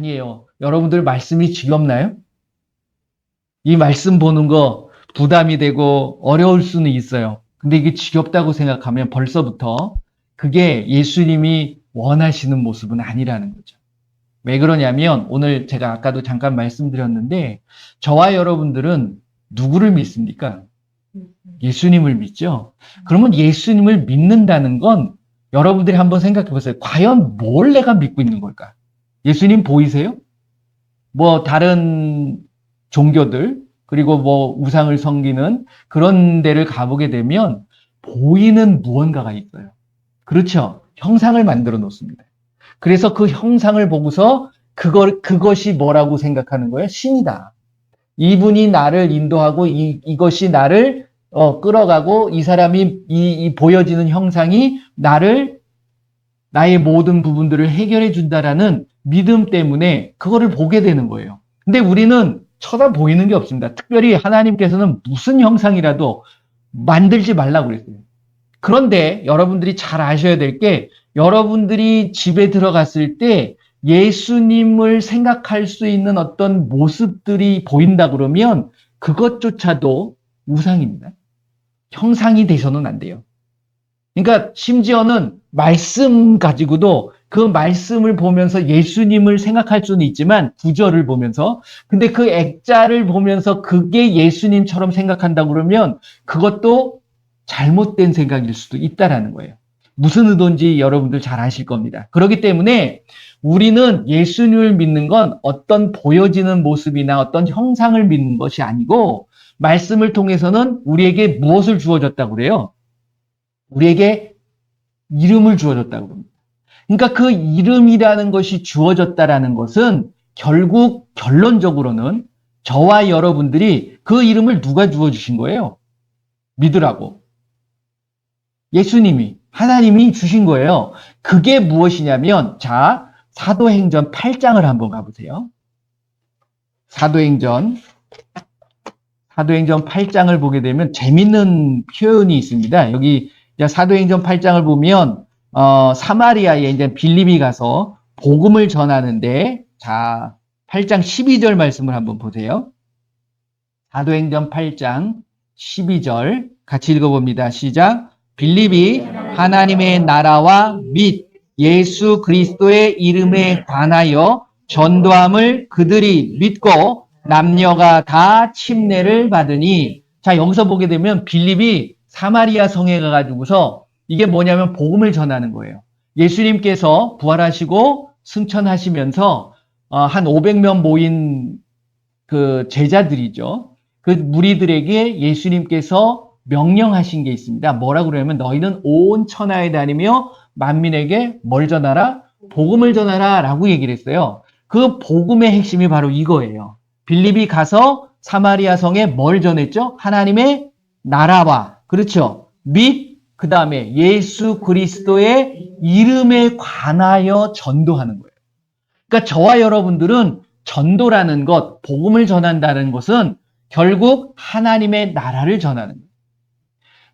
아니에요. 여러분들 말씀이 지겹나요? 이 말씀 보는 거 부담이 되고 어려울 수는 있어요. 근데 이게 지겹다고 생각하면 벌써부터 그게 예수님이 원하시는 모습은 아니라는 거죠. 왜 그러냐면 오늘 제가 아까도 잠깐 말씀드렸는데 저와 여러분들은 누구를 믿습니까? 예수님을 믿죠? 그러면 예수님을 믿는다는 건 여러분들이 한번 생각해 보세요. 과연 뭘 내가 믿고 있는 걸까? 예수님 보이세요? 뭐 다른 종교들 그리고 뭐 우상을 섬기는 그런 데를 가보게 되면 보이는 무언가가 있어요. 그렇죠? 형상을 만들어 놓습니다. 그래서 그 형상을 보고서 그것이 뭐라고 생각하는 거예요? 신이다. 이분이 나를 인도하고 이것이 나를 끌어가고 이 사람이 이 보여지는 형상이 나의 모든 부분들을 해결해 준다라는 믿음 때문에 그거를 보게 되는 거예요. 근데 우리는 쳐다보이는 게 없습니다. 특별히 하나님께서는 무슨 형상이라도 만들지 말라고 그랬어요. 그런데 여러분들이 잘 아셔야 될 게 여러분들이 집에 들어갔을 때 예수님을 생각할 수 있는 어떤 모습들이 보인다 그러면 그것조차도 우상입니다. 형상이 돼서는 안 돼요. 그러니까 심지어는 말씀 가지고도 그 말씀을 보면서 예수님을 생각할 수는 있지만 구절을 보면서 근데 그 액자를 보면서 그게 예수님처럼 생각한다고 그러면 그것도 잘못된 생각일 수도 있다라는 거예요. 무슨 의도인지 여러분들 잘 아실 겁니다. 그렇기 때문에 우리는 예수님을 믿는 건 어떤 보여지는 모습이나 어떤 형상을 믿는 것이 아니고 말씀을 통해서는 우리에게 무엇을 주어졌다고 그래요? 우리에게 이름을 주어졌다고 합니다. 그러니까 그 이름이라는 것이 주어졌다라는 것은 결국 결론적으로는 저와 여러분들이 그 이름을 누가 주어주신 거예요? 믿으라고. 예수님이, 하나님이 주신 거예요. 그게 무엇이냐면, 자, 사도행전 8장을 한번 가보세요. 사도행전 8장을 보게 되면 재밌는 표현이 있습니다. 여기 사도행전 8장을 보면 사마리아에 이제 빌립이 가서 복음을 전하는데 자 8장 12절 말씀을 한번 보세요. 사도행전 8장 12절 같이 읽어봅니다. 시작. 빌립이 하나님의 나라와 및 예수 그리스도의 이름에 관하여 전도함을 그들이 믿고 남녀가 다 침례를 받으니 자 여기서 보게 되면 빌립이 사마리아 성에 가가지고서 이게 뭐냐면 복음을 전하는 거예요. 예수님께서 부활하시고 승천하시면서 한 500명 모인 그 제자들이죠. 그 무리들에게 예수님께서 명령하신 게 있습니다. 뭐라고 그러냐면 너희는 온 천하에 다니며 만민에게 뭘 전하라? 복음을 전하라 라고 얘기를 했어요. 그 복음의 핵심이 바로 이거예요. 빌립이 가서 사마리아 성에 뭘 전했죠? 하나님의 나라와 그렇죠. 및 그 다음에 예수 그리스도의 이름에 관하여 전도하는 거예요. 그러니까 저와 여러분들은 전도라는 것, 복음을 전한다는 것은 결국 하나님의 나라를 전하는 거예요.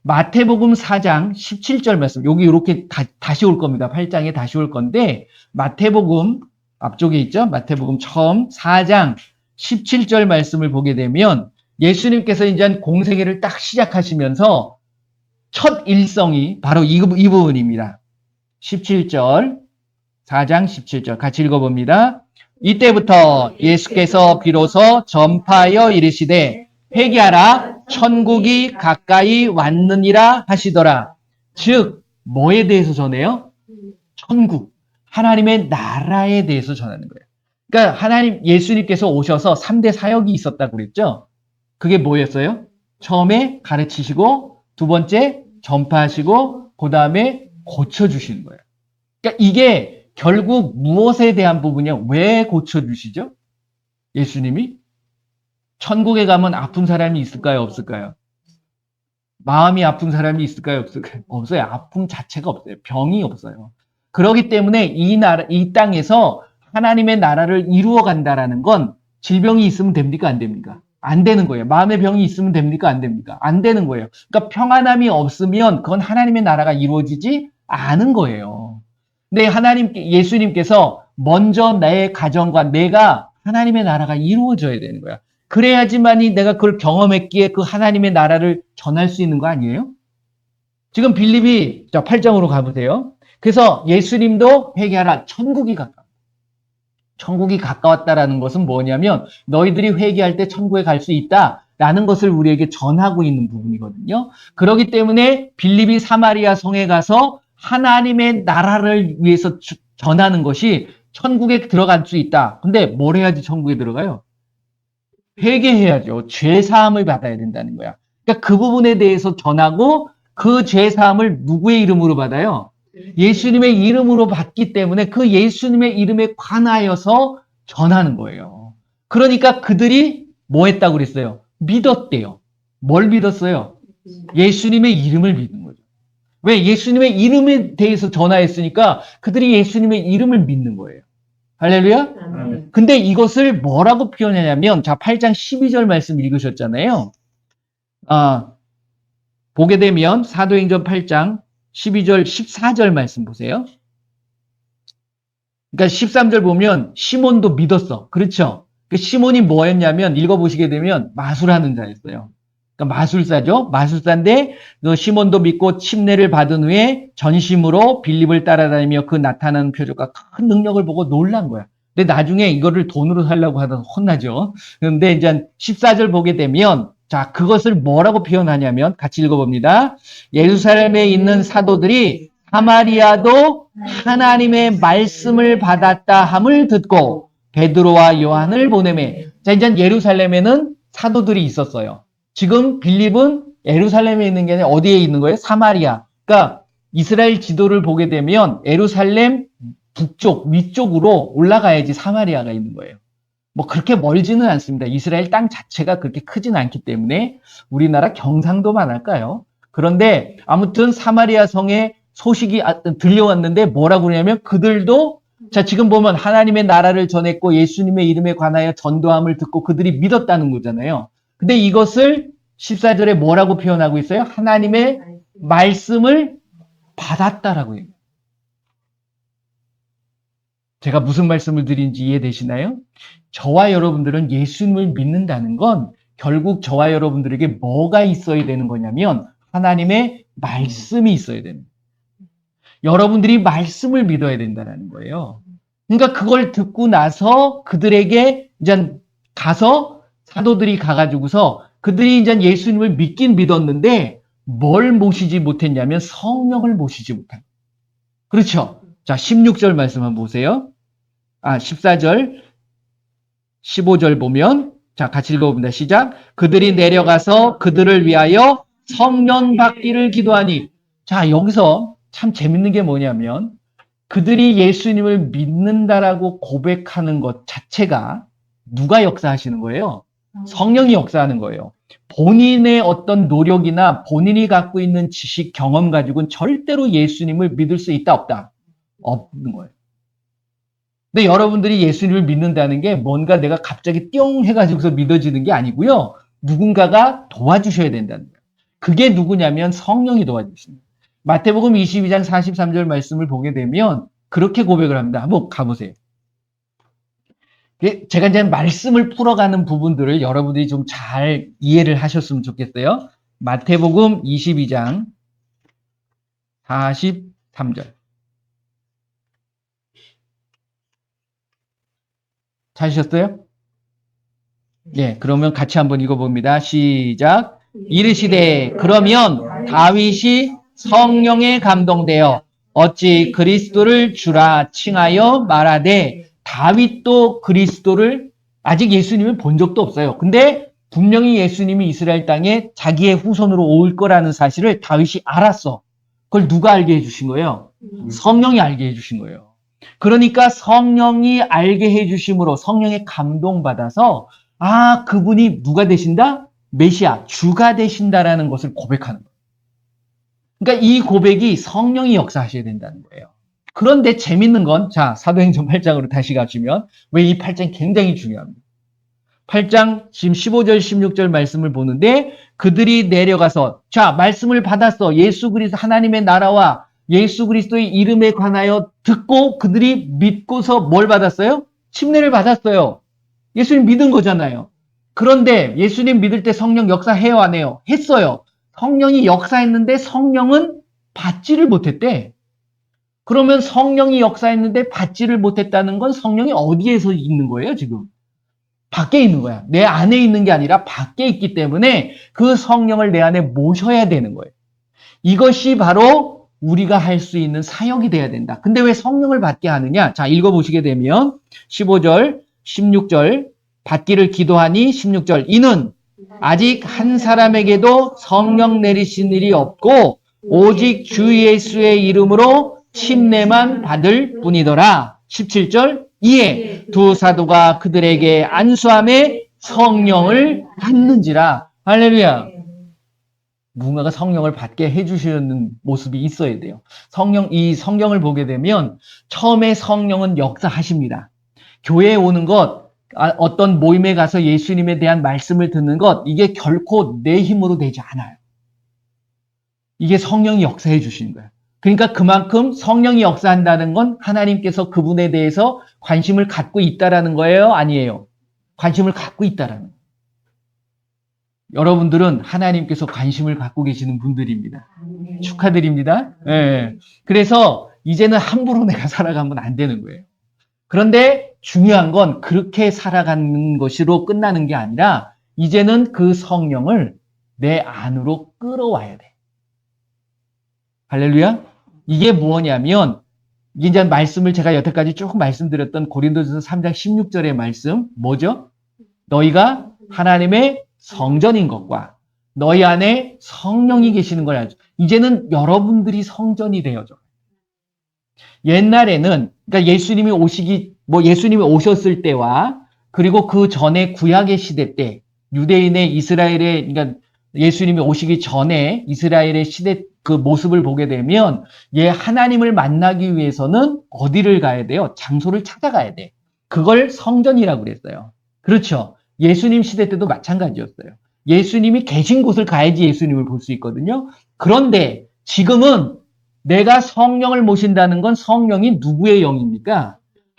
마태복음 4장 17절 말씀, 여기 이렇게 다시 올 겁니다. 8장에 다시 올 건데 마태복음 앞쪽에 있죠. 마태복음 처음 4장 17절 말씀을 보게 되면 예수님께서 이제 공생애를 딱 시작하시면서 첫 일성이 바로 이 부분입니다. 17절, 4장 17절 같이 읽어봅니다. 이때부터 예수께서 비로소 전파하여 이르시되 회개하라 천국이 가까이 왔느니라 하시더라. 즉 뭐에 대해서 전해요? 천국, 하나님의 나라에 대해서 전하는 거예요. 그러니까 예수님께서 오셔서 3대 사역이 있었다고 그랬죠? 그게 뭐였어요? 처음에 가르치시고 두 번째 전파하시고 그 다음에 고쳐주시는 거예요. 그러니까 이게 결국 무엇에 대한 부분이냐? 왜 고쳐주시죠? 예수님이? 천국에 가면 아픈 사람이 있을까요? 없을까요? 마음이 아픈 사람이 있을까요? 없을까요? 없어요. 아픔 자체가 없어요. 병이 없어요. 그렇기 때문에 이 땅에서 하나님의 나라를 이루어 간다라는 건 질병이 있으면 됩니까? 안 됩니까? 안 되는 거예요. 마음의 병이 있으면 됩니까? 안 됩니까? 안 되는 거예요. 그러니까 평안함이 없으면 그건 하나님의 나라가 이루어지지 않은 거예요. 근데 예수님께서 먼저 내 가정과 내가 하나님의 나라가 이루어져야 되는 거야. 그래야지만이 내가 그걸 경험했기에 그 하나님의 나라를 전할 수 있는 거 아니에요? 지금 빌립이 8장으로 가보세요. 그래서 예수님도 회개하라. 천국이 가까웠다라는 것은 뭐냐면 너희들이 회개할 때 천국에 갈 수 있다라는 것을 우리에게 전하고 있는 부분이거든요. 그렇기 때문에 빌립이 사마리아 성에 가서 하나님의 나라를 위해서 전하는 것이 천국에 들어갈 수 있다. 근데 뭘 해야지 천국에 들어가요? 회개해야죠. 죄 사함을 받아야 된다는 거야. 그러니까 그 부분에 대해서 전하고 그 죄 사함을 누구의 이름으로 받아요? 예수님의 이름으로 받기 때문에 그 예수님의 이름에 관하여서 전하는 거예요. 그러니까 그들이 뭐 했다고 그랬어요? 믿었대요. 뭘 믿었어요? 예수님의 이름을 믿는 거죠. 왜? 예수님의 이름에 대해서 전하했으니까 그들이 예수님의 이름을 믿는 거예요. 할렐루야? 근데 이것을 뭐라고 표현하냐면, 자, 8장 12절 말씀 읽으셨잖아요. 보게 되면 사도행전 8장 12절, 14절 말씀 보세요. 그러니까 13절 보면 시몬도 믿었어. 그렇죠? 그 시몬이 뭐였냐면 읽어보시게 되면 마술하는 자였어요. 그러니까 마술사죠. 마술사인데 그 시몬도 믿고 침례를 받은 후에 전심으로 빌립을 따라다니며 그 나타나는 표적과 큰 능력을 보고 놀란 거야. 근데 나중에 이거를 돈으로 살려고 하다 혼나죠. 그런데 이제 14절 보게 되면 자, 그것을 뭐라고 표현하냐면 같이 읽어봅니다. 예루살렘에 있는 사도들이 사마리아도 하나님의 말씀을 받았다 함을 듣고 베드로와 요한을 보내매. 자, 이제 예루살렘에는 사도들이 있었어요. 지금 빌립은 예루살렘에 있는 게 아니라 어디에 있는 거예요? 사마리아. 그러니까 이스라엘 지도를 보게 되면 예루살렘 북쪽, 위쪽으로 올라가야지 사마리아가 있는 거예요. 뭐 그렇게 멀지는 않습니다. 이스라엘 땅 자체가 그렇게 크진 않기 때문에 우리나라 경상도만 할까요? 그런데 아무튼 사마리아 성에 소식이 들려왔는데 뭐라고 그러냐면 그들도 자 지금 보면 하나님의 나라를 전했고 예수님의 이름에 관하여 전도함을 듣고 그들이 믿었다는 거잖아요. 근데 이것을 14절에 뭐라고 표현하고 있어요? 하나님의 말씀을 받았다라고 해요. 제가 무슨 말씀을 드린지 이해되시나요? 저와 여러분들은 예수님을 믿는다는 건 결국 저와 여러분들에게 뭐가 있어야 되는 거냐면 하나님의 말씀이 있어야 되는 거예요. 여러분들이 말씀을 믿어야 된다는 거예요. 그러니까 그걸 듣고 나서 그들에게 이제 가서 사도들이 가가지고서 그들이 이제 예수님을 믿긴 믿었는데 뭘 모시지 못했냐면 성령을 모시지 못한 거예요. 그렇죠? 자, 16절 말씀 한번 보세요. 14절, 15절 보면, 자, 같이 읽어봅니다. 시작. 그들이 내려가서 그들을 위하여 성령 받기를 기도하니. 자, 여기서 참 재밌는 게 뭐냐면, 그들이 예수님을 믿는다라고 고백하는 것 자체가 누가 역사하시는 거예요? 성령이 역사하는 거예요. 본인의 어떤 노력이나 본인이 갖고 있는 지식, 경험 가지고는 절대로 예수님을 믿을 수 있다, 없다? 없는 거예요. 근데 여러분들이 예수님을 믿는다는 게 뭔가 내가 갑자기 띵 해가지고서 믿어지는 게 아니고요. 누군가가 도와주셔야 된다는 거예요. 그게 누구냐면 성령이 도와주십니다. 마태복음 22장 43절 말씀을 보게 되면 그렇게 고백을 합니다. 한번 가보세요. 제가 이제 말씀을 풀어가는 부분들을 여러분들이 좀 잘 이해를 하셨으면 좋겠어요. 마태복음 22장 43절. 찾으셨어요? 예, 그러면 같이 한번 읽어봅니다. 시작. 이르시되 그러면 다윗이 성령에 감동되어 어찌 그리스도를 주라 칭하여 말하되 다윗도 그리스도를 아직 예수님을 본 적도 없어요. 근데 분명히 예수님이 이스라엘 땅에 자기의 후손으로 올 거라는 사실을 다윗이 알았어. 그걸 누가 알게 해주신 거예요? 성령이 알게 해주신 거예요. 그러니까 성령이 알게 해주심으로 성령의 감동받아서 그분이 누가 되신다? 메시아, 주가 되신다라는 것을 고백하는 거예요. 그러니까 이 고백이 성령이 역사하셔야 된다는 거예요. 그런데 재밌는 건 자, 사도행전 8장으로 다시 가시면 왜 이 8장이 굉장히 중요합니다. 8장 지금 15절 16절 말씀을 보는데 그들이 내려가서 자, 말씀을 받았어. 예수 그리스도 하나님의 나라와 예수 그리스도의 이름에 관하여 듣고 그들이 믿고서 뭘 받았어요? 침례를 받았어요. 예수님 믿은 거잖아요. 그런데 예수님 믿을 때 성령 역사해요, 안 해요? 했어요. 성령이 역사했는데 성령은 받지를 못했대. 그러면 성령이 역사했는데 받지를 못했다는 건 성령이 어디에서 있는 거예요, 지금? 밖에 있는 거야. 내 안에 있는 게 아니라 밖에 있기 때문에 그 성령을 내 안에 모셔야 되는 거예요. 이것이 바로 우리가 할 수 있는 사역이 돼야 된다. 근데 왜 성령을 받게 하느냐? 자, 읽어보시게 되면 15절, 16절 받기를 기도하니 16절 이는 아직 한 사람에게도 성령 내리신 일이 없고 오직 주 예수의 이름으로 침례만 받을 뿐이더라. 17절 이에 두 사도가 그들에게 안수함에 성령을 받는지라. 할렐루야. 누군가가 성령을 받게 해주시는 모습이 있어야 돼요. 이 성경을 보게 되면 처음에 성령은 역사하십니다. 교회에 오는 것, 어떤 모임에 가서 예수님에 대한 말씀을 듣는 것, 이게 결코 내 힘으로 되지 않아요. 이게 성령이 역사해 주시는 거예요. 그러니까 그만큼 성령이 역사한다는 건 하나님께서 그분에 대해서 관심을 갖고 있다라는 거예요? 아니에요? 관심을 갖고 있다라는 거예요. 여러분들은 하나님께서 관심을 갖고 계시는 분들입니다. 축하드립니다. 네. 그래서 이제는 함부로 내가 살아가면 안 되는 거예요. 그런데 중요한 건 그렇게 살아가는 것으로 끝나는 게 아니라 이제는 그 성령을 내 안으로 끌어와야 돼. 할렐루야. 이게 뭐냐면 이제 말씀을 제가 여태까지 조금 말씀드렸던 고린도전서 3장 16절의 말씀 뭐죠? 너희가 하나님의 성전인 것과 너희 안에 성령이 계시는 걸 알죠. 이제는 여러분들이 성전이 되어져. 옛날에는 그러니까 예수님이 오셨을 때와 그리고 그 전에 구약의 시대 때 유대인의 이스라엘의 그러니까 예수님이 오시기 전에 이스라엘의 시대 그 모습을 보게 되면 하나님을 만나기 위해서는 어디를 가야 돼요? 장소를 찾아가야 돼. 그걸 성전이라고 그랬어요. 그렇죠. 예수님 시대 때도 마찬가지였어요. 예수님이 계신 곳을 가야지 예수님을 볼 수 있거든요. 그런데 지금은 내가 성령을 모신다는 건 성령이 누구의 영입니까?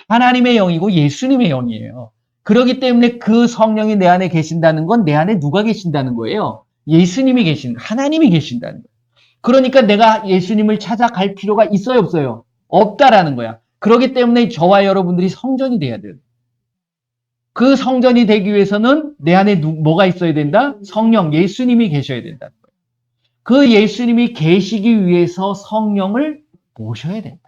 하나님의 영이고 예수님의 영이에요. 그렇기 때문에 그 성령이 내 안에 계신다는 건 내 안에 누가 계신다는 거예요? 하나님이 계신다는 거예요. 그러니까 내가 예수님을 찾아갈 필요가 있어요, 없어요? 없다라는 거야. 그렇기 때문에 저와 여러분들이 성전이 돼야 돼요. 그 성전이 되기 위해서는 내 안에 뭐가 있어야 된다? 성령, 예수님이 계셔야 된다는 거예요. 그 예수님이 계시기 위해서 성령을 모셔야 된다.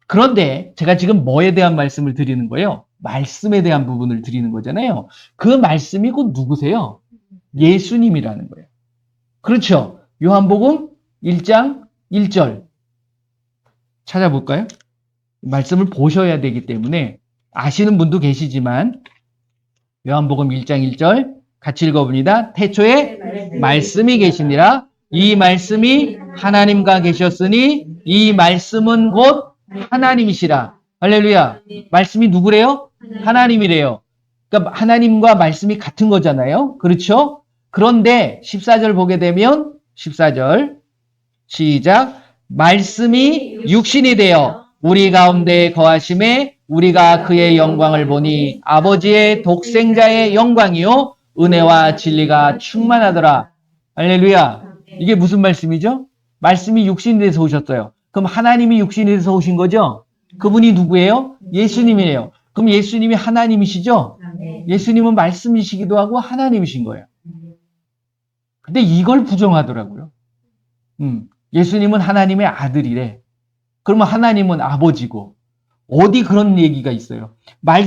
그런데 제가 지금 뭐에 대한 말씀을 드리는 거예요? 말씀에 대한 부분을 드리는 거잖아요. 그 말씀이 곧 누구세요? 예수님이라는 거예요. 그렇죠? 요한복음 1장 1절 찾아볼까요? 말씀을 보셔야 되기 때문에 아시는 분도 계시지만 요한복음 1장 1절 같이 읽어봅니다. 태초에 말씀이 계시니라. 이 말씀이 하나님과 계셨으니 이 말씀은 곧 하나님이시라. 할렐루야. 말씀이 누구래요? 하나님이래요. 그러니까 하나님과 말씀이 같은 거잖아요. 그렇죠? 그런데 14절 보게 되면 14절 시작. 말씀이 육신이 되어 우리 가운데 거하심에 우리가 그의 영광을 보니 아버지의 독생자의 영광이요 은혜와 진리가 충만하더라. 할렐루야. 이게 무슨 말씀이죠? 말씀이 육신이 돼서 오셨어요. 그럼 하나님이 육신이 돼서 오신 거죠? 그분이 누구예요? 예수님이에요. 그럼 예수님이 하나님이시죠? 예수님은 말씀이시기도 하고 하나님이신 거예요. 근데 이걸 부정하더라고요. 예수님은 하나님의 아들이래. 그러면 하나님은 아버지고 어디 그런 얘기가 있어요.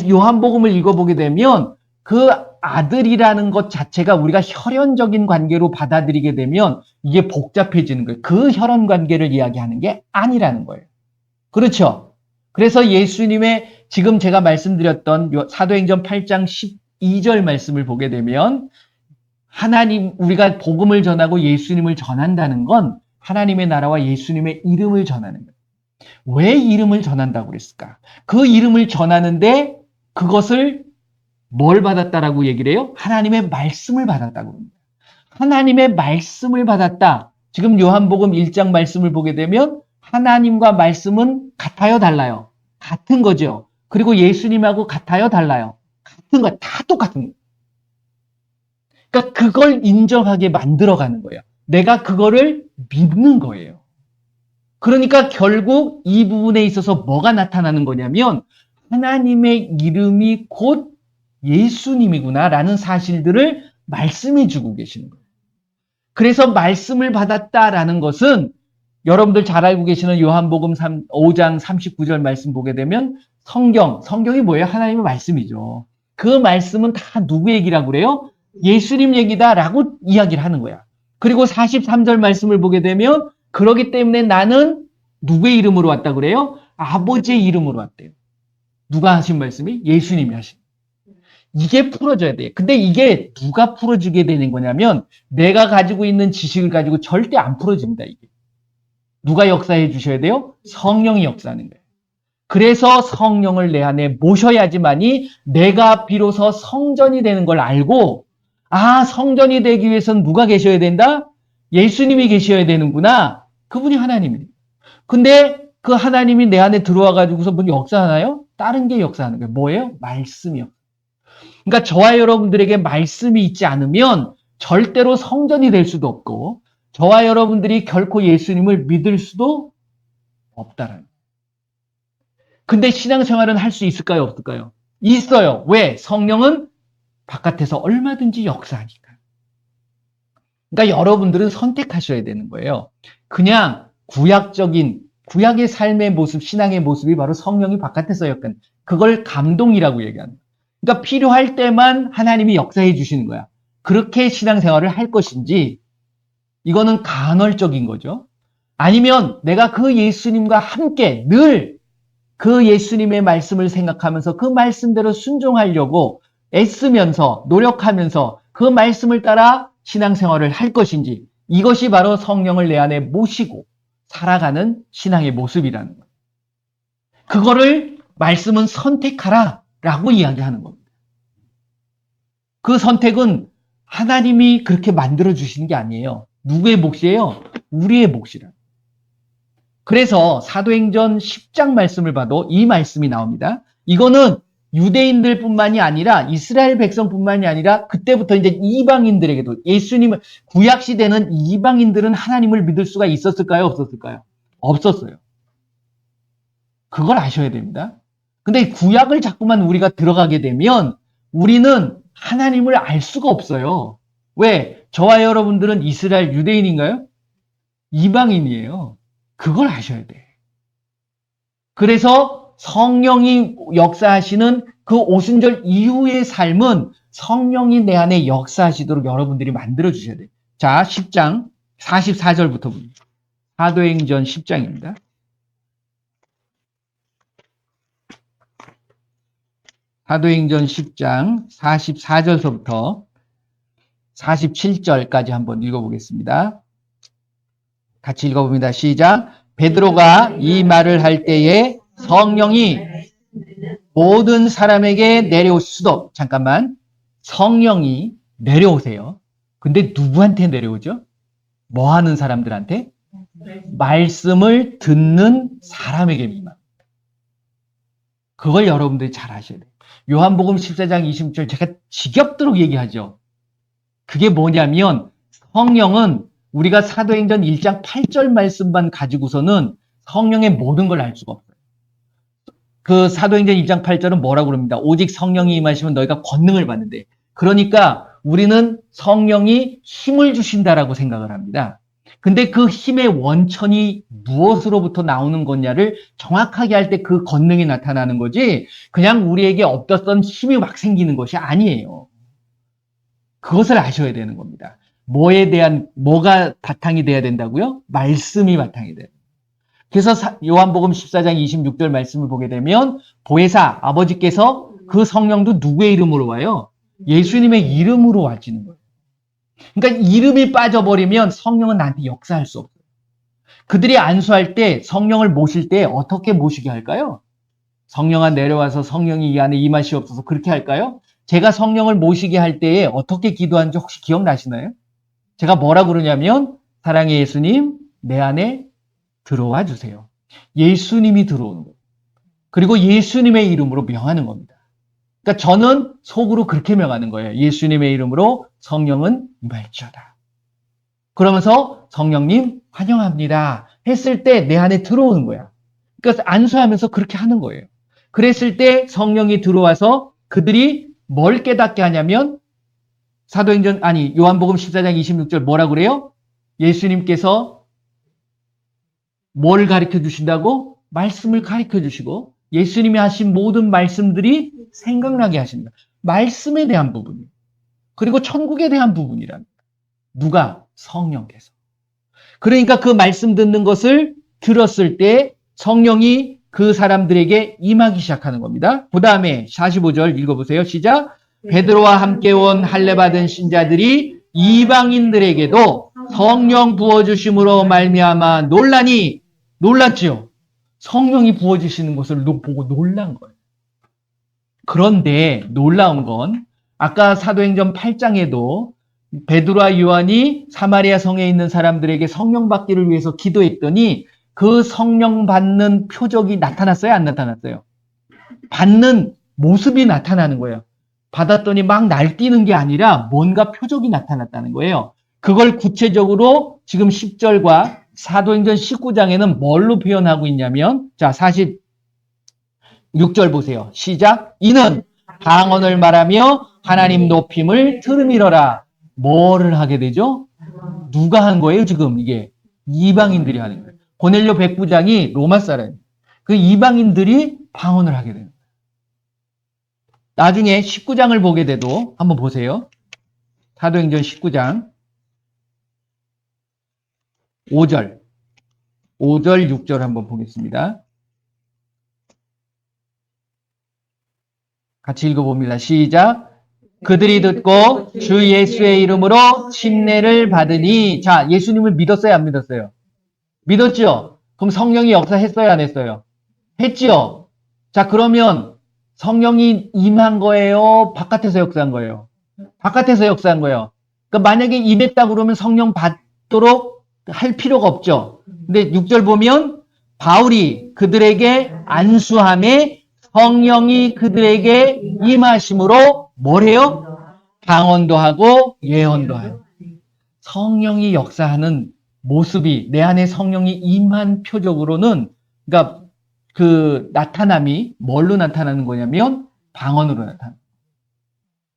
요한복음을 읽어보게 되면 그 아들이라는 것 자체가 우리가 혈연적인 관계로 받아들이게 되면 이게 복잡해지는 거예요. 그 혈연 관계를 이야기하는 게 아니라는 거예요. 그렇죠? 그래서 예수님의 지금 제가 말씀드렸던 사도행전 8장 12절 말씀을 보게 되면 우리가 복음을 전하고 예수님을 전한다는 건 하나님의 나라와 예수님의 이름을 전하는 거예요. 왜 이름을 전한다고 그랬을까? 그 이름을 전하는데 그것을 뭘 받았다라고 얘기를 해요? 하나님의 말씀을 받았다고 합니다. 하나님의 말씀을 받았다. 지금 요한복음 1장 말씀을 보게 되면 하나님과 말씀은 같아요, 달라요? 같은 거죠. 그리고 예수님하고 같아요, 달라요? 같은 거, 다 똑같은 거. 그러니까 그걸 인정하게 만들어가는 거예요. 내가 그거를 믿는 거예요. 그러니까 결국 이 부분에 있어서 뭐가 나타나는 거냐면 하나님의 이름이 곧 예수님이구나라는 사실들을 말씀해 주고 계시는 거예요. 그래서 말씀을 받았다라는 것은 여러분들 잘 알고 계시는 요한복음 5장 39절 말씀 보게 되면 성경이 뭐예요? 하나님의 말씀이죠. 그 말씀은 다 누구 얘기라고 그래요? 예수님 얘기다라고 이야기를 하는 거야. 그리고 43절 말씀을 보게 되면 그러기 때문에 나는 누구의 이름으로 왔다 그래요? 아버지의 이름으로 왔대요. 누가 하신 말씀이? 예수님이 하신. 이게 풀어져야 돼. 근데 이게 누가 풀어주게 되는 거냐면 내가 가지고 있는 지식을 가지고 절대 안 풀어집니다. 이게. 누가 역사해 주셔야 돼요? 성령이 역사하는 거예요. 그래서 성령을 내 안에 모셔야지만이 내가 비로소 성전이 되는 걸 알고 성전이 되기 위해서는 누가 계셔야 된다? 예수님이 계셔야 되는구나. 그분이 하나님이에요. 근데 그 하나님이 내 안에 들어와 가지고서 뭐 역사하나요? 다른 게 역사하는 거예요. 뭐예요? 말씀이요. 그러니까 저와 여러분들에게 말씀이 있지 않으면 절대로 성전이 될 수도 없고 저와 여러분들이 결코 예수님을 믿을 수도 없다라는 거예요. 근데 신앙생활은 할 수 있을까요? 없을까요? 있어요. 왜? 성령은 바깥에서 얼마든지 역사하니까. 그러니까 여러분들은 선택하셔야 되는 거예요. 그냥 구약의 삶의 모습, 신앙의 모습이 바로 성령이 바깥에서 역사하는 그걸 감동이라고 얘기합니다. 그러니까 필요할 때만 하나님이 역사해 주시는 거야. 그렇게 신앙생활을 할 것인지 이거는 간헐적인 거죠. 아니면 내가 그 예수님과 함께 늘 그 예수님의 말씀을 생각하면서 그 말씀대로 순종하려고 애쓰면서 노력하면서 그 말씀을 따라 신앙생활을 할 것인지 이것이 바로 성령을 내 안에 모시고 살아가는 신앙의 모습이라는 거예요. 그거를 말씀은 선택하라 라고 이야기하는 겁니다. 그 선택은 하나님이 그렇게 만들어 주시는 게 아니에요. 누구의 몫이에요? 우리의 몫이라. 그래서 사도행전 10장 말씀을 봐도 이 말씀이 나옵니다. 이거는 유대인들뿐만이 아니라 이스라엘 백성뿐만이 아니라 그때부터 이제 이방인들에게도 예수님을 구약 시대는 이방인들은 하나님을 믿을 수가 있었을까요? 없었을까요? 없었어요. 그걸 아셔야 됩니다. 근데 구약을 자꾸만 우리가 들어가게 되면 우리는 하나님을 알 수가 없어요. 왜? 저와 여러분들은 이스라엘 유대인인가요? 이방인이에요. 그걸 아셔야 돼. 그래서 성령이 역사하시는 그 오순절 이후의 삶은 성령이 내 안에 역사하시도록 여러분들이 만들어 주셔야 돼요. 자, 10장 44절부터 봅니다. 사도행전 10장입니다. 사도행전 10장 44절서부터 47절까지 한번 읽어보겠습니다. 같이 읽어봅니다. 시작. 베드로가 이 말을 할 때에 성령이 모든 사람에게 내려오시도 잠깐만 성령이 내려오세요. 근데 누구한테 내려오죠? 뭐 하는 사람들한테? 말씀을 듣는 사람에게입니다. 그걸 여러분들이 잘 아셔야 돼요. 요한복음 14장 26절 제가 지겹도록 얘기하죠. 그게 뭐냐면 성령은 우리가 사도행전 1장 8절 말씀만 가지고서는 성령의 모든 걸 알 수가 없어요. 그 사도행전 1장 8절은 뭐라고 그럽니다. 오직 성령이 임하시면 너희가 권능을 받는데. 그러니까 우리는 성령이 힘을 주신다라고 생각을 합니다. 근데 그 힘의 원천이 무엇으로부터 나오는 거냐를 정확하게 할 때 그 권능이 나타나는 거지 그냥 우리에게 없었던 힘이 막 생기는 것이 아니에요. 그것을 아셔야 되는 겁니다. 뭐가 바탕이 돼야 된다고요? 말씀이 바탕이 돼요. 그래서 요한복음 14장 26절 말씀을 보게 되면 보혜사 아버지께서 그 성령도 누구의 이름으로 와요? 예수님의 이름으로 와지는 거예요. 그러니까 이름이 빠져버리면 성령은 나한테 역사할 수 없어요. 그들이 안수할 때 성령을 모실 때 어떻게 모시게 할까요? 성령아 내려와서 성령이 이 안에 임하시옵소서 그렇게 할까요? 제가 성령을 모시게 할 때에 어떻게 기도하는지 혹시 기억나시나요? 제가 뭐라 그러냐면 사랑의 예수님, 내 안에 들어와 주세요. 예수님이 들어오는 거예요. 그리고 예수님의 이름으로 명하는 겁니다. 그러니까 저는 속으로 그렇게 명하는 거예요. 예수님의 이름으로 성령은 임할지어다. 그러면서 성령님 환영합니다 했을 때 내 안에 들어오는 거야. 그러니까 안수하면서 그렇게 하는 거예요. 그랬을 때 성령이 들어와서 그들이 뭘 깨닫게 하냐면 요한복음 14장 26절 뭐라고 그래요? 예수님께서 뭘 가르쳐 주신다고? 말씀을 가르쳐 주시고 예수님이 하신 모든 말씀들이 생각나게 하십니다. 말씀에 대한 부분이에요. 그리고 천국에 대한 부분이랍니다. 누가? 성령께서. 그러니까 그 말씀 듣는 것을 들었을 때 성령이 그 사람들에게 임하기 시작하는 겁니다. 그 다음에 45절 읽어보세요. 시작. 베드로와 함께 온 할례 받은 신자들이 이방인들에게도 성령 부어주심으로 말미암아 놀랐지요. 성령이 부어주시는 것을 보고 놀란 거예요. 그런데 놀라운 건 아까 사도행전 8장에도 베드로와 요한이 사마리아 성에 있는 사람들에게 성령 받기를 위해서 기도했더니 그 성령 받는 표적이 나타났어요? 안 나타났어요? 받는 모습이 나타나는 거예요. 받았더니 막 날뛰는 게 아니라 뭔가 표적이 나타났다는 거예요. 그걸 구체적으로 지금 10절과 사도행전 19장에는 뭘로 표현하고 있냐면 자 46절 보세요. 시작. 이는 방언을 말하며 하나님 높임을 들음이러라. 뭐를 하게 되죠? 누가 한 거예요 지금 이게? 이방인들이 하는 거예요. 고넬료 백부장이 로마 사람. 그 이방인들이 방언을 하게 됩니다. 나중에 19장을 보게 돼도 한번 보세요. 사도행전 19장 5절 6절 한번 보겠습니다. 같이 읽어봅니다. 시작. 그들이 듣고 주 예수의 이름으로 침례를 받으니 자 예수님을 믿었어요 안 믿었어요? 믿었죠? 그럼 성령이 역사했어요 안 했어요? 했지요? 자 그러면 성령이 임한 거예요? 바깥에서 역사한 거예요? 바깥에서 역사한 거예요. 그러니까 만약에 임했다 그러면 성령 받도록 할 필요가 없죠. 근데 6절 보면 바울이 그들에게 안수함에 성령이 그들에게 임하심으로 뭐래요? 방언도 하고 예언도 하고 성령이 역사하는 모습이 내 안에 성령이 임한 표적으로는 그러니까 그 나타남이 뭘로 나타나는 거냐면 방언으로 나타나요.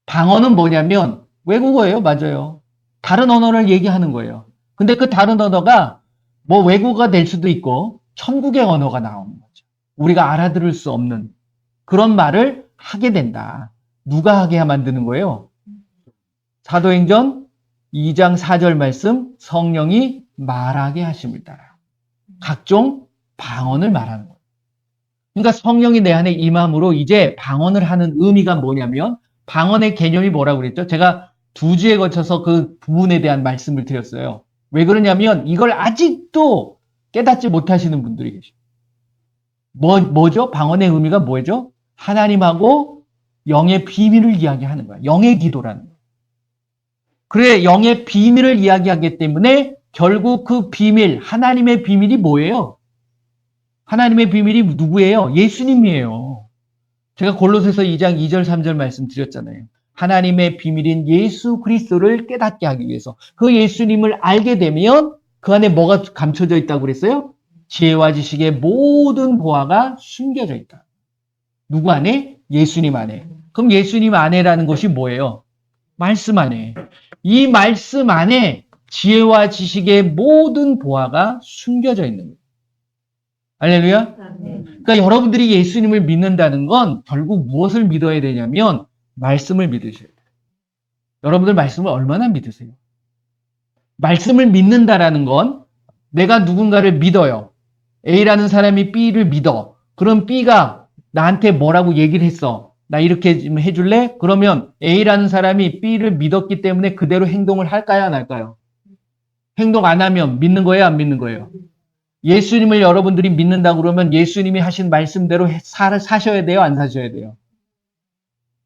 방언은 뭐냐면 외국어예요. 맞아요. 다른 언어를 얘기하는 거예요. 근데 그 다른 언어가 뭐 외국어가 될 수도 있고 천국의 언어가 나오는 거죠. 우리가 알아들을 수 없는 그런 말을 하게 된다. 누가 하게 만드는 거예요? 사도행전 2장 4절 말씀 성령이 말하게 하심을 따라 각종 방언을 말하는 거예요. 그러니까 성령이 내 안에 임함으로 이제 방언을 하는 의미가 뭐냐면 방언의 개념이 뭐라고 그랬죠? 제가 2주에 거쳐서 그 부분에 대한 말씀을 드렸어요. 왜 그러냐면 이걸 아직도 깨닫지 못하시는 분들이 계셔요. 뭐죠? 방언의 의미가 뭐죠? 하나님하고 영의 비밀을 이야기하는 거야. 영의 기도라는 거야. 그래, 영의 비밀을 이야기하기 때문에 결국 그 비밀, 하나님의 비밀이 뭐예요? 하나님의 비밀이 누구예요? 예수님이에요. 제가 골로새서 2장 2절 3절 말씀드렸잖아요. 하나님의 비밀인 예수 그리스도를 깨닫게 하기 위해서 그 예수님을 알게 되면 그 안에 뭐가 감춰져 있다고 그랬어요? 지혜와 지식의 모든 보화가 숨겨져 있다. 누구 안에? 예수님 안에. 그럼 예수님 안에라는 것이 뭐예요? 말씀 안에. 이 말씀 안에 지혜와 지식의 모든 보화가 숨겨져 있는 거예요. 할렐루야? 그러니까 여러분들이 예수님을 믿는다는 건 결국 무엇을 믿어야 되냐면 말씀을 믿으셔야 돼요. 여러분들 말씀을 얼마나 믿으세요? 말씀을 믿는다라는 건 내가 누군가를 믿어요. A라는 사람이 B를 믿어. 그럼 B가 나한테 뭐라고 얘기를 했어. 나 이렇게 좀 해줄래? 그러면 A라는 사람이 B를 믿었기 때문에 그대로 행동을 할까요? 안 할까요? 행동 안 하면 믿는 거예요? 안 믿는 거예요? 예수님을 여러분들이 믿는다고 그러면 예수님이 하신 말씀대로 사셔야 돼요? 안 사셔야 돼요?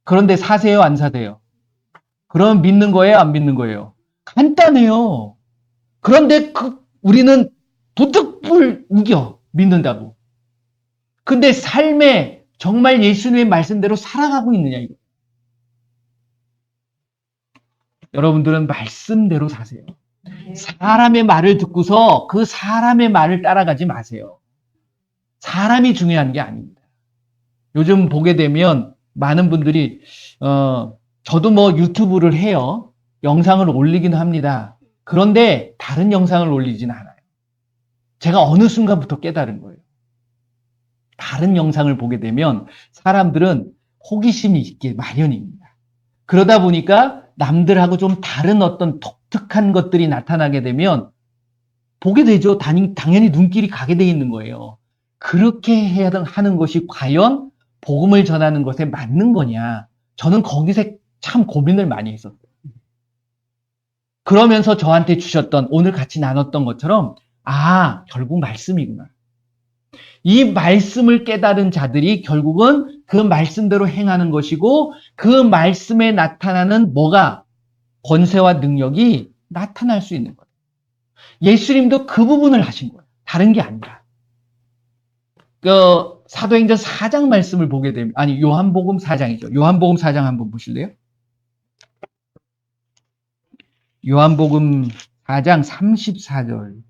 그런데 사세요? 안 사세요? 그럼 믿는 거예요? 안 믿는 거예요? 간단해요. 그런데 우리는 부득불 우겨 믿는다고. 근데 삶에 정말 예수님의 말씀대로 살아가고 있느냐 이거. 여러분들은 말씀대로 사세요. 사람의 말을 듣고서 그 사람의 말을 따라가지 마세요. 사람이 중요한 게 아닙니다. 요즘 보게 되면 많은 분들이 저도 뭐 유튜브를 해요. 영상을 올리긴 합니다. 그런데 다른 영상을 올리지는 않아요. 제가 어느 순간부터 깨달은 거예요. 다른 영상을 보게 되면 사람들은 호기심이 있게 마련입니다. 그러다 보니까 남들하고 좀 다른 어떤 독특한 것들이 나타나게 되면 보게 되죠. 당연히 눈길이 가게 돼 있는 거예요. 그렇게 해야 하는 것이 과연 복음을 전하는 것에 맞는 거냐? 저는 거기서 참 고민을 많이 했었어요. 그러면서 저한테 주셨던 오늘 같이 나눴던 것처럼 결국 말씀이구나. 이 말씀을 깨달은 자들이 결국은 그 말씀대로 행하는 것이고 그 말씀에 나타나는 뭐가 권세와 능력이 나타날 수 있는 거예요. 예수님도 그 부분을 하신 거예요. 다른 게 아니라. 사도행전 4장 말씀을 보게 되면 요한복음 4장이죠. 요한복음 4장 한번 보실래요? 요한복음 4장 34절.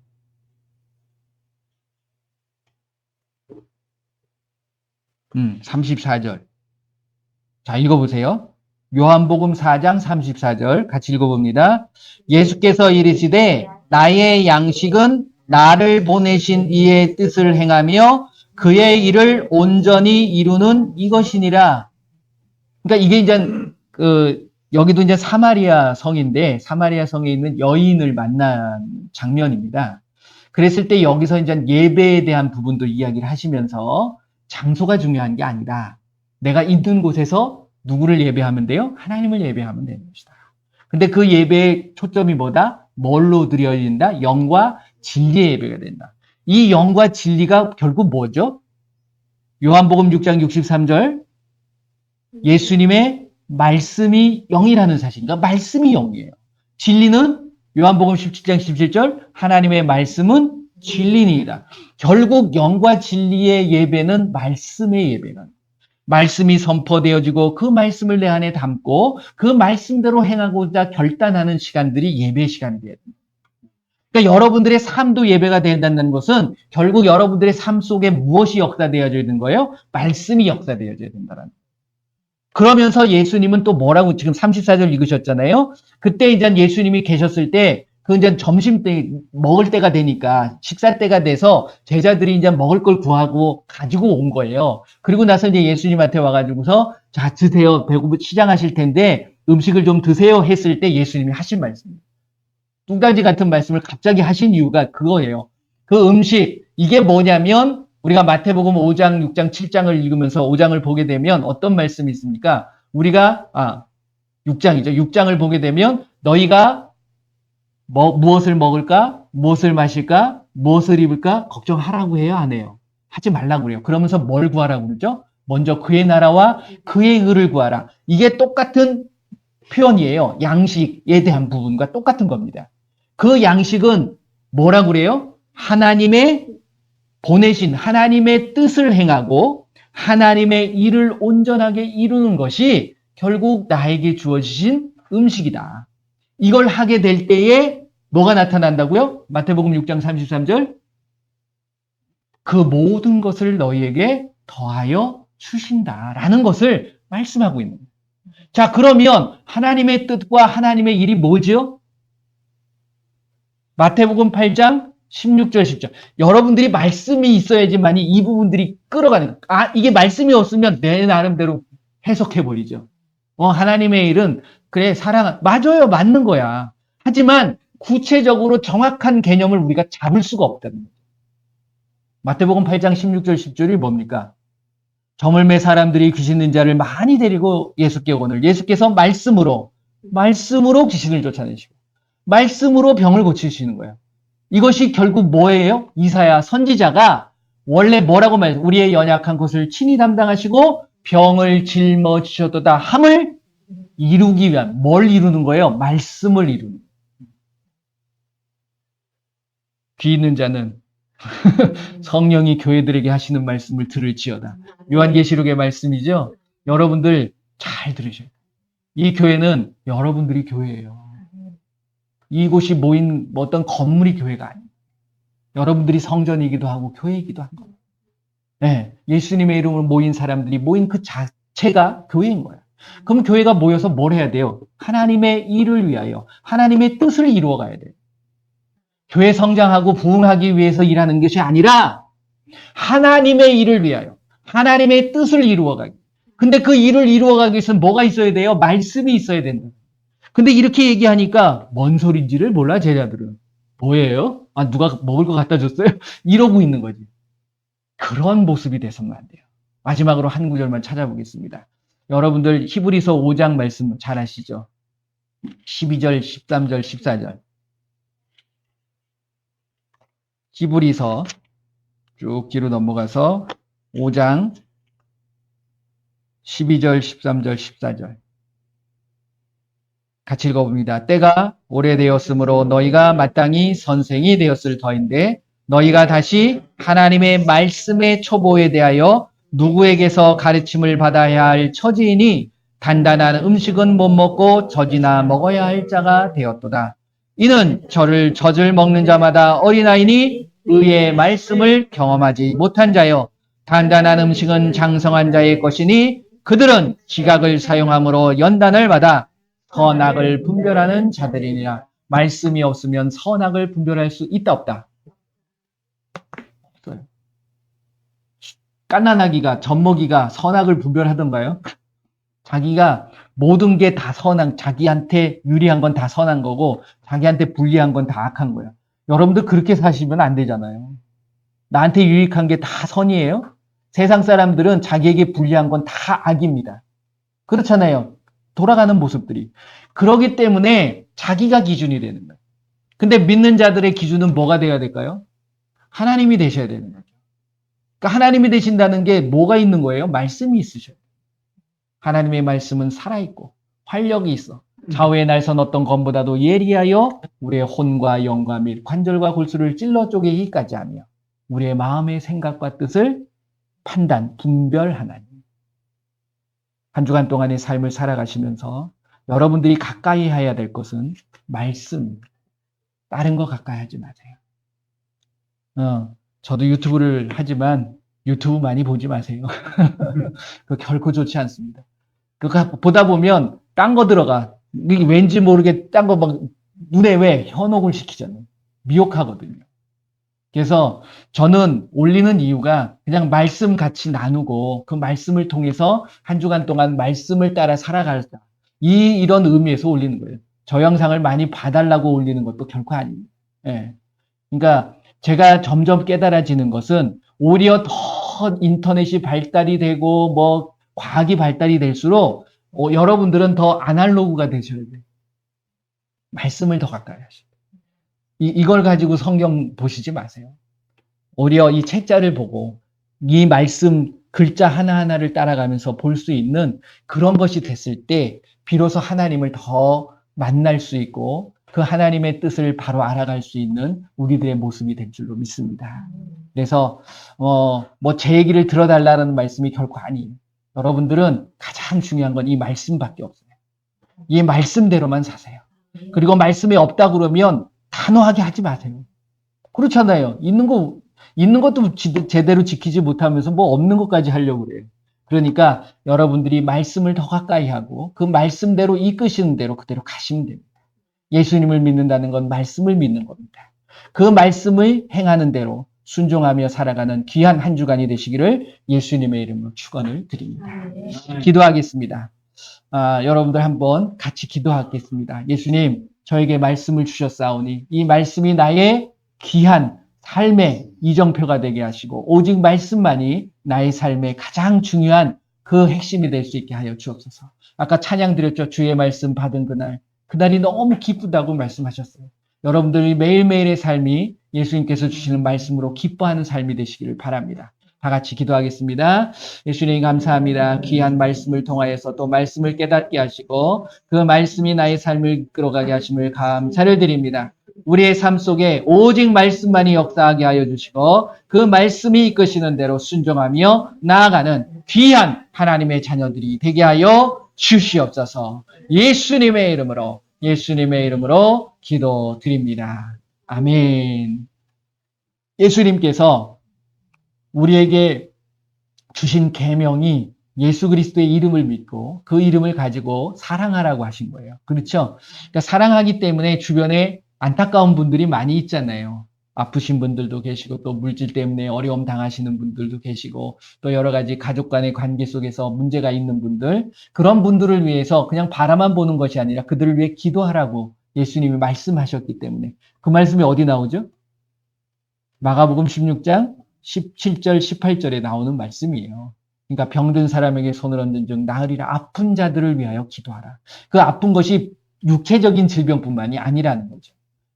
34절. 자, 읽어보세요. 요한복음 4장 34절 같이 읽어봅니다. 예수께서 이르시되 나의 양식은 나를 보내신 이의 뜻을 행하며 그의 일을 온전히 이루는 이것이니라. 그러니까 이게 이제 여기도 이제 사마리아 성인데 사마리아 성에 있는 여인을 만난 장면입니다. 그랬을 때 여기서 이제 예배에 대한 부분도 이야기를 하시면서 장소가 중요한 게 아니라 내가 있는 곳에서 누구를 예배하면 돼요? 하나님을 예배하면 되는 것이다. 근데 그 예배의 초점이 뭐다? 뭘로 드려진다? 영과 진리의 예배가 된다. 이 영과 진리가 결국 뭐죠? 요한복음 6장 63절 예수님의 말씀이 영이라는 사실. 그러니까 말씀이 영이에요. 진리는 요한복음 17장 17절 하나님의 말씀은 진리니이다. 결국 영과 진리의 예배는 말씀의 예배는 말씀이 선포되어지고 그 말씀을 내 안에 담고 그 말씀대로 행하고자 결단하는 시간들이 예배 시간이 돼야 됩니다. 그러니까 여러분들의 삶도 예배가 된다는 것은 결국 여러분들의 삶 속에 무엇이 역사되어져야 되는 거예요? 말씀이 역사되어져야 된다는 거예요. 그러면서 예수님은 또 뭐라고 지금 34절 읽으셨잖아요. 그때 이제 예수님이 계셨을 때 그 이제 점심 때 먹을 때가 되니까 식사 때가 돼서 제자들이 이제 먹을 걸 구하고 가지고 온 거예요. 그리고 나서 이제 예수님한테 와가지고서 자 드세요. 배고프 시장하실 텐데 음식을 좀 드세요 했을 때 예수님이 하신 말씀입니다. 뚱딴지 같은 말씀을 갑자기 하신 이유가 그거예요. 그 음식 이게 뭐냐면 우리가 마태복음 5장, 6장, 7장을 읽으면서 5장을 보게 되면 어떤 말씀이 있습니까? 우리가 6장이죠. 6장을 보게 되면 너희가 무엇을 먹을까? 무엇을 마실까? 무엇을 입을까? 걱정하라고 해요? 안 해요? 하지 말라고 그래요. 그러면서 뭘 구하라고 그러죠? 먼저 그의 나라와 그의 의를 구하라. 이게 똑같은 표현이에요. 양식에 대한 부분과 똑같은 겁니다. 그 양식은 뭐라고 그래요? 하나님의 보내신 하나님의 뜻을 행하고 하나님의 일을 온전하게 이루는 것이 결국 나에게 주어지신 음식이다. 이걸 하게 될 때에 뭐가 나타난다고요? 마태복음 6장 33절 그 모든 것을 너희에게 더하여 주신다라는 것을 말씀하고 있는 거예요. 자, 그러면 하나님의 뜻과 하나님의 일이 뭐죠? 마태복음 8장 16절 10절 여러분들이 말씀이 있어야지만이 이 부분들이 끌어가는 거예요. 이게 말씀이 없으면 내 나름대로 해석해버리죠. 하나님의 일은 그래 맞아요. 맞는 거야. 하지만 구체적으로 정확한 개념을 우리가 잡을 수가 없다는 거예요. 마태복음 8장 16절 10절이 뭡니까? 저물매 사람들이 귀신 있는 자를 많이 데리고 예수께 오거늘 예수께서 말씀으로 귀신을 쫓아내시고 말씀으로 병을 고치시는 거예요. 이것이 결국 뭐예요? 이사야 선지자가 원래 뭐라고 말해요? 우리의 연약한 것을 친히 담당하시고 병을 짊어지셨도다 함을 이루기 위한 뭘 이루는 거예요? 말씀을 이루는 거예요. 귀 있는 자는 성령이 교회들에게 하시는 말씀을 들을지어다. 요한계시록의 말씀이죠. 여러분들 잘 들으셔야 돼요. 이 교회는 여러분들이 교회예요. 이곳이 모인 어떤 건물이 교회가 아니에요. 여러분들이 성전이기도 하고 교회이기도 한 겁니다. 네, 예수님의 이름으로 모인 사람들이 모인 그 자체가 교회인 거예요. 그럼 교회가 모여서 뭘 해야 돼요? 하나님의 일을 위하여 하나님의 뜻을 이루어 가야 돼요. 교회 성장하고 부흥하기 위해서 일하는 것이 아니라 하나님의 일을 위하여 하나님의 뜻을 이루어 가기. 근데 그 일을 이루어 가기 위해서는 뭐가 있어야 돼요? 말씀이 있어야 된다. 근데 이렇게 얘기하니까 뭔 소린지를 몰라 제자들은. 뭐예요? 아, 누가 먹을 거 갖다 줬어요? 이러고 있는 거지. 그런 모습이 돼서는 안 돼요. 마지막으로 한 구절만 찾아보겠습니다. 여러분들 히브리서 5장 말씀 잘 아시죠? 12절, 13절, 14절. 히브리서 쭉 뒤로 넘어가서 5장 12절, 13절, 14절. 같이 읽어봅니다. 때가 오래되었으므로 너희가 마땅히 선생이 되었을 터인데 너희가 다시 하나님의 말씀의 초보에 대하여 누구에게서 가르침을 받아야 할 처지이니 단단한 음식은 못 먹고 젖이나 먹어야 할 자가 되었도다. 이는 젖을 먹는 자마다 어린아이니 의의 말씀을 경험하지 못한 자요. 단단한 음식은 장성한 자의 것이니 그들은 지각을 사용함으로 연단을 받아 선악을 분별하는 자들이니라. 말씀이 없으면 선악을 분별할 수 있다 없다? 없어요. 갓난아기가 젖먹이가 선악을 분별하던가요? 자기가 모든 게 다 선한, 자기한테 유리한 건 다 선한 거고 자기한테 불리한 건 다 악한 거야. 여러분들 그렇게 사시면 안 되잖아요. 나한테 유익한 게 다 선이에요? 세상 사람들은 자기에게 불리한 건 다 악입니다. 그렇잖아요. 돌아가는 모습들이. 그러기 때문에 자기가 기준이 되는 거예요. 근데 믿는 자들의 기준은 뭐가 돼야 될까요? 하나님이 되셔야 되는 거죠. 그러니까 하나님이 되신다는 게 뭐가 있는 거예요? 말씀이 있으셔요. 하나님의 말씀은 살아있고 활력이 있어. 좌우의 날선 어떤 검보다도 예리하여 우리의 혼과 영과 및 관절과 골수를 찔러 쪼개기까지 하며 우리의 마음의 생각과 뜻을 판단, 분별하나니. 한 주간 동안의 삶을 살아가시면서 여러분들이 가까이 해야 될 것은 말씀. 다른 거 가까이 하지 마세요. 저도 유튜브를 하지만 유튜브 많이 보지 마세요. 그거 결코 좋지 않습니다. 그거 보다 보면 딴 거 들어가. 이게 왠지 모르게 딴 거 막 눈에 왜 현혹을 시키잖아요. 미혹하거든요. 그래서 저는 올리는 이유가 그냥 말씀 같이 나누고 그 말씀을 통해서 한 주간 동안 말씀을 따라 살아가자. 이런 의미에서 올리는 거예요. 저 영상을 많이 봐달라고 올리는 것도 결코 아닙니다. 예. 그러니까 제가 점점 깨달아지는 것은 오히려 더 인터넷이 발달이 되고 뭐 과학이 발달이 될수록 여러분들은 더 아날로그가 되셔야 돼요. 말씀을 더 가까이 하셔야 돼요. 이걸 가지고 성경 보시지 마세요. 오히려 이 책자를 보고 이 말씀 글자 하나하나를 따라가면서 볼 수 있는 그런 것이 됐을 때 비로소 하나님을 더 만날 수 있고 그 하나님의 뜻을 바로 알아갈 수 있는 우리들의 모습이 될 줄로 믿습니다. 그래서 뭐 제 얘기를 들어달라는 말씀이 결코 아니에요. 여러분들은 가장 중요한 건 이 말씀밖에 없어요. 이 말씀대로만 사세요. 그리고 말씀이 없다 그러면 단호하게 하지 마세요. 그렇잖아요. 있는 것도 제대로 지키지 못하면서 뭐 없는 것까지 하려고 그래요. 그러니까 여러분들이 말씀을 더 가까이 하고 그 말씀대로 이끄시는 대로 그대로 가시면 됩니다. 예수님을 믿는다는 건 말씀을 믿는 겁니다. 그 말씀을 행하는 대로 순종하며 살아가는 귀한 한 주간이 되시기를 예수님의 이름으로 축원을 드립니다. 기도하겠습니다. 여러분들 한번 같이 기도하겠습니다. 예수님, 저에게 말씀을 주셨사오니 이 말씀이 나의 귀한 삶의 이정표가 되게 하시고 오직 말씀만이 나의 삶의 가장 중요한 그 핵심이 될 수 있게 하여 주옵소서. 아까 찬양 드렸죠. 주의 말씀 받은 그날이 너무 기쁘다고 말씀하셨어요. 여러분들이 매일매일의 삶이 예수님께서 주시는 말씀으로 기뻐하는 삶이 되시기를 바랍니다. 다 같이 기도하겠습니다. 예수님 감사합니다. 귀한 말씀을 통하여서 또 말씀을 깨닫게 하시고 그 말씀이 나의 삶을 이끌어가게 하심을 감사를 드립니다. 우리의 삶 속에 오직 말씀만이 역사하게 하여 주시고 그 말씀이 이끄시는 대로 순종하며 나아가는 귀한 하나님의 자녀들이 되게 하여 주시옵소서. 예수님의 이름으로 기도드립니다. 아멘. 예수님께서 우리에게 주신 계명이 예수 그리스도의 이름을 믿고 그 이름을 가지고 사랑하라고 하신 거예요. 그렇죠? 그러니까 사랑하기 때문에 주변에 안타까운 분들이 많이 있잖아요. 아프신 분들도 계시고 또 물질 때문에 어려움 당하시는 분들도 계시고 또 여러 가지 가족 간의 관계 속에서 문제가 있는 분들, 그런 분들을 위해서 그냥 바라만 보는 것이 아니라 그들을 위해 기도하라고 예수님이 말씀하셨기 때문에 그 말씀이 어디 나오죠? 마가복음 16장 17절 18절에 나오는 말씀이에요. 그러니까 병든 사람에게 손을 얹은 즉 나으리라. 아픈 자들을 위하여 기도하라. 그 아픈 것이 육체적인 질병뿐만이 아니라는 거죠.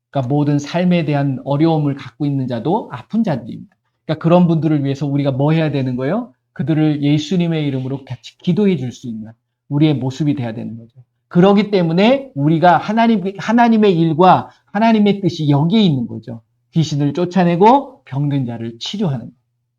그러니까 모든 삶에 대한 어려움을 갖고 있는 자도 아픈 자들입니다. 그러니까 그런 분들을 위해서 우리가 뭐 해야 되는 거예요? 그들을 예수님의 이름으로 같이 기도해 줄 수 있는 우리의 모습이 돼야 되는 거죠. 그렇기 때문에 우리가 하나님의 일과 하나님의 뜻이 여기에 있는 거죠. 귀신을 쫓아내고 병든 자를 치료하는 것.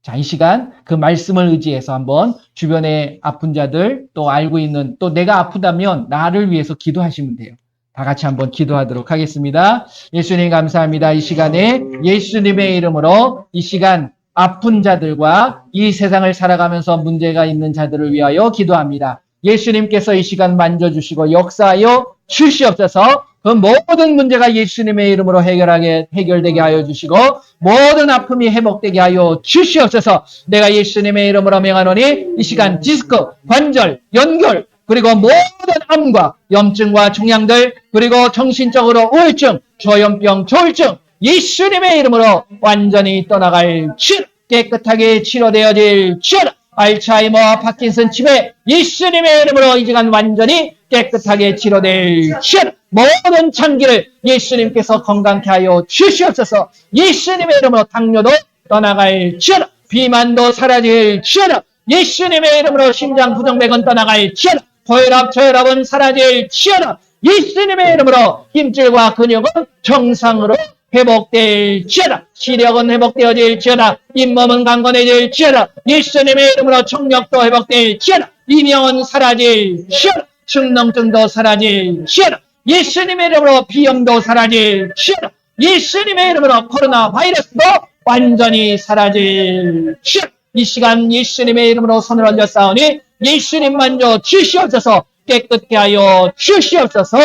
자, 이 시간 그 말씀을 의지해서 한번 주변에 아픈 자들 또 알고 있는 또 내가 아프다면 나를 위해서 기도하시면 돼요. 다 같이 한번 기도하도록 하겠습니다. 예수님 감사합니다. 이 시간에 예수님의 이름으로 이 시간 아픈 자들과 이 세상을 살아가면서 문제가 있는 자들을 위하여 기도합니다. 예수님께서 이 시간 만져주시고 역사하여 주시옵소서. 그 모든 문제가 예수님의 이름으로 해결되게 하여 주시고 모든 아픔이 회복되게 하여 주시옵소서. 내가 예수님의 이름으로 명하노니 이 시간 디스크, 관절, 연결 그리고 모든 암과 염증과 종양들 그리고 정신적으로 우울증, 조현병, 조울증 예수님의 이름으로 완전히 떠나갈 치료, 깨끗하게 치료되어질 치료, 알츠하이머, 파킨슨 치매 예수님의 이름으로 이 시간 완전히 깨끗하게 치료될 치료, 모든 장기를 예수님께서 건강케 하여 주시옵소서. 예수님의 이름으로 당뇨도 떠나갈 치료, 비만도 사라질 치료, 예수님의 이름으로 심장 부정맥은 떠나갈 치료, 고혈압, 저혈압은 사라질 치료, 예수님의 이름으로 힘줄과 근육은 정상으로 회복될지어다. 시력은 회복되어질지어다. 잇몸은 강건해질지어다. 예수님의 이름으로 청력도 회복될지어다. 이명은 사라질지어다. 축농증도 사라질지어다. 예수님의 이름으로 비염도 사라질지어다. 예수님의 이름으로 코로나 바이러스도 완전히 사라질지어다. 이 시간 예수님의 이름으로 손을 얹어 싸우니 예수님 만져 주시옵소서. 깨끗게 하여 주시옵소서.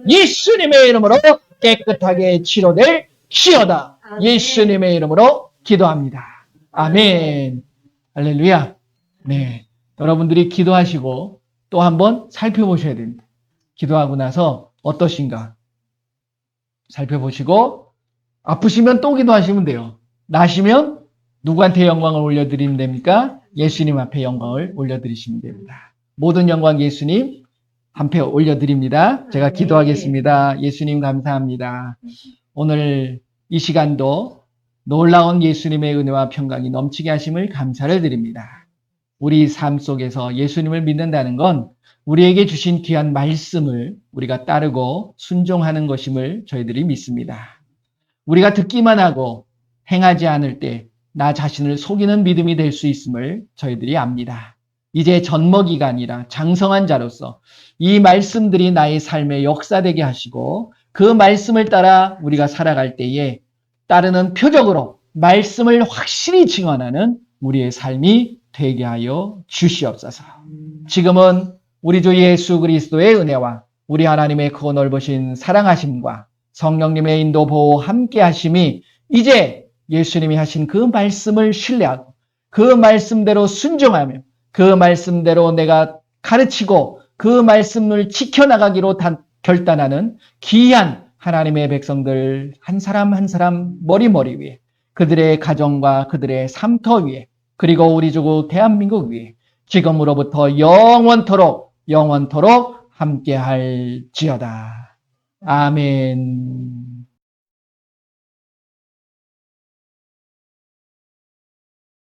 예수님의 이름으로 깨끗하게 치료될 치료다. 예수님의 이름으로 기도합니다. 아멘. 할렐루야. 네. 여러분들이 기도하시고 또 한번 살펴보셔야 됩니다. 기도하고 나서 어떠신가? 살펴보시고 아프시면 또 기도하시면 돼요. 나시면 누구한테 영광을 올려드리면 됩니까? 예수님 앞에 영광을 올려드리시면 됩니다. 모든 영광 예수님 한패 올려드립니다. 제가 기도하겠습니다. 예수님 감사합니다. 오늘 이 시간도 놀라운 예수님의 은혜와 평강이 넘치게 하심을 감사를 드립니다. 우리 삶 속에서 예수님을 믿는다는 건 우리에게 주신 귀한 말씀을 우리가 따르고 순종하는 것임을 저희들이 믿습니다. 우리가 듣기만 하고 행하지 않을 때 나 자신을 속이는 믿음이 될 수 있음을 저희들이 압니다. 이제 전먹이가 아니라 장성한 자로서 이 말씀들이 나의 삶에 역사되게 하시고 그 말씀을 따라 우리가 살아갈 때에 따르는 표적으로 말씀을 확실히 증언하는 우리의 삶이 되게 하여 주시옵소서. 지금은 우리 주 예수 그리스도의 은혜와 우리 하나님의 크고 넓으신 사랑하심과 성령님의 인도 보호 함께 하심이 이제 예수님이 하신 그 말씀을 신뢰하고 그 말씀대로 순종하며 그 말씀대로 내가 가르치고 그 말씀을 지켜나가기로 결단하는 귀한 하나님의 백성들 한 사람 한 사람 머리 위에 그들의 가정과 그들의 삶터 위에 그리고 우리 조국 대한민국 위에 지금으로부터 영원토록 함께할지어다. 아멘.